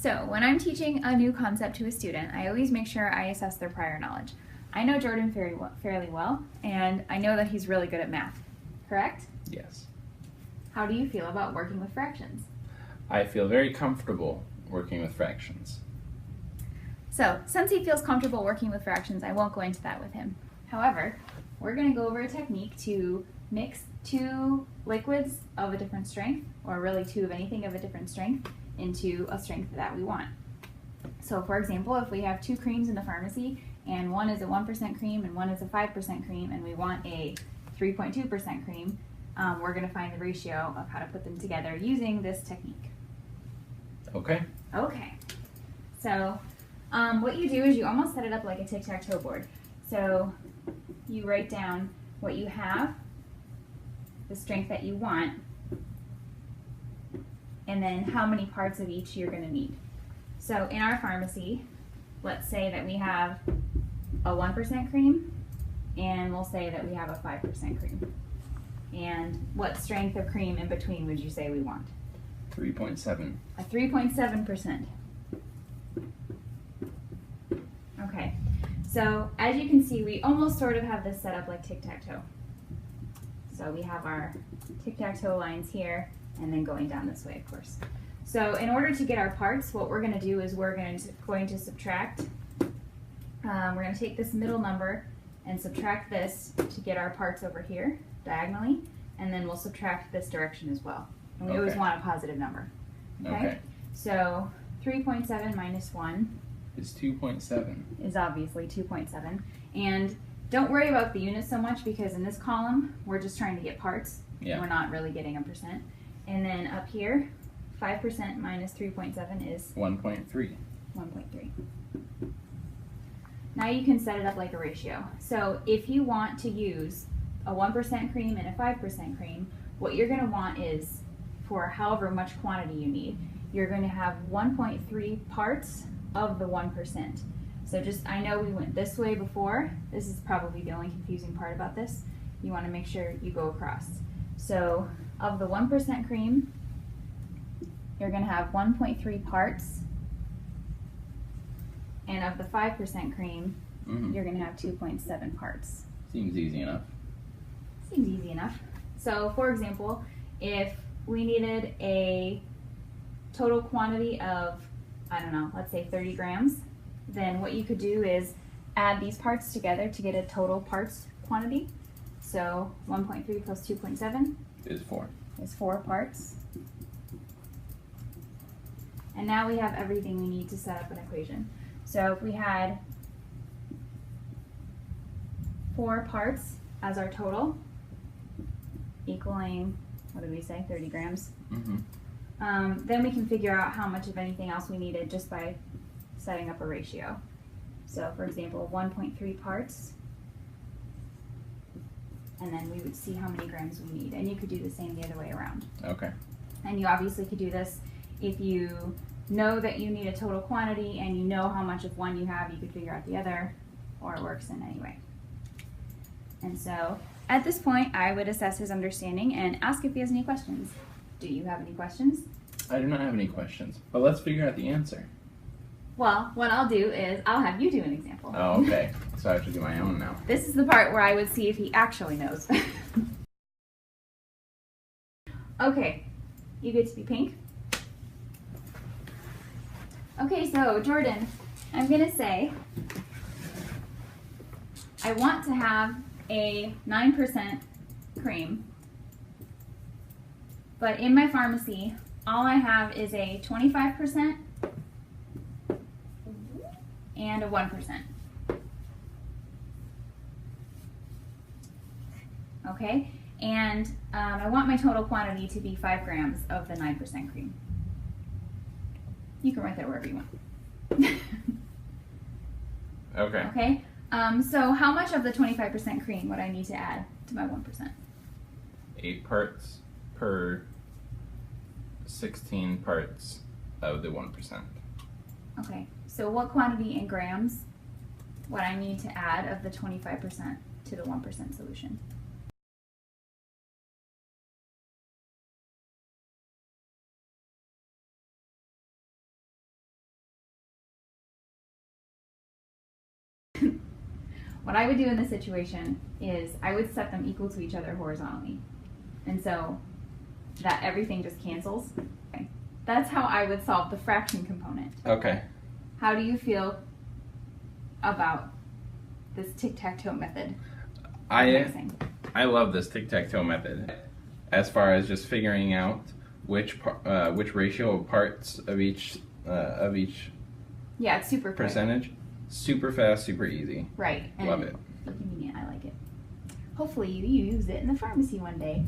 So when I'm teaching a new concept to a student, I always make sure I assess their prior knowledge. I know Jordan fairly well, and I know that he's really good at math, correct? Yes. How do you feel about working with fractions? I feel very comfortable working with fractions. So since he feels comfortable working with fractions, I won't go into that with him. However, we're going to go over a technique to mix two liquids of a different strength, or really two of anything of a different strength, into a strength that we want. So for example, if we have two creams in the pharmacy, and one is a 1% cream and one is a 5% cream, and we want a 3.2% cream, we're going to find the ratio of how to put them together using this technique. Okay. Okay. So what you do is you almost set it up like a tic-tac-toe board. So you write down what you have, the strength that you want, and then how many parts of each you're going to need. So in our pharmacy, let's say that we have a 1% cream, and we'll say that we have a 5% cream. And what strength of cream in between would you say we want? 3.7. A 3.7%. Okay, so as you can see, we almost sort of have this set up like tic-tac-toe. So we have our tic-tac-toe lines here, and then going down this way, of course. So in order to get our parts, what we're going to do is we're going to subtract. We're going to take this middle number and subtract this to get our parts over here diagonally, and then we'll subtract this direction as well. And we always want a positive number. Okay? So 3.7 minus 1 is 2.7. Is obviously 2.7. And don't worry about the units so much, because in this column, we're just trying to get parts. Yeah. We're not really getting a percent. And then up here, 5% minus 3.7 is 1.3. 1.3. Now you can set it up like a ratio. So if you want to use a 1% cream and a 5% cream, what you're going to want is, for however much quantity you need, you're going to have 1.3 parts of the 1%. So just, I know we went this way before. This is probably the only confusing part about this. You want to make sure you go across. So of the 1% cream, you're going to have 1.3 parts. And of the 5% cream, you're going to have 2.7 parts. Seems easy enough. Seems easy enough. So for example, if we needed a total quantity of, I don't know, let's say 30 grams, then what you could do is add these parts together to get a total parts quantity. So 1.3 plus 2.7 is 4. Is 4 parts. And now we have everything we need to set up an equation. So if we had 4 parts as our total, equaling, what did we say, 30 grams? Then we can figure out how much of anything else we needed just by setting up a ratio. So for example, 1.3 parts, and then we would see how many grams we need. And you could do the same the other way around. Okay. And you obviously could do this if you know that you need a total quantity and you know how much of one you have, you could figure out the other, or it works in any way. And so at this point, I would assess his understanding and ask if he has any questions. Do you have any questions? I do not have any questions, but let's figure out the answer. Well, what I'll do is I'll have you do an example. Oh, okay. So I have to do my own now. This is the part where I would see if he actually knows. Okay, you get to be pink. Okay, so Jordan, I'm gonna say I want to have a 9% cream, but in my pharmacy, all I have is a 25% and a 1%. Okay, and I want my total quantity to be 5 grams of the 9% cream. You can write that wherever you want. Okay. Okay, so how much of the 25% cream would I need to add to my 1%? 8 parts per 16 parts of the 1%. Okay, so what quantity in grams would I need to add of the 25% to the 1% solution? what I would do in this situation is I would set them equal to each other horizontally. And so that everything just cancels. Okay. That's how I would solve the fraction component. Okay. How do you feel about this tic-tac-toe method? I love this tic-tac-toe method. As far as just figuring out which ratio of parts of each Yeah, it's super quick. percentage, super fast, super easy. Right. And Love it. convenient. I like it. Hopefully you use it in the pharmacy one day.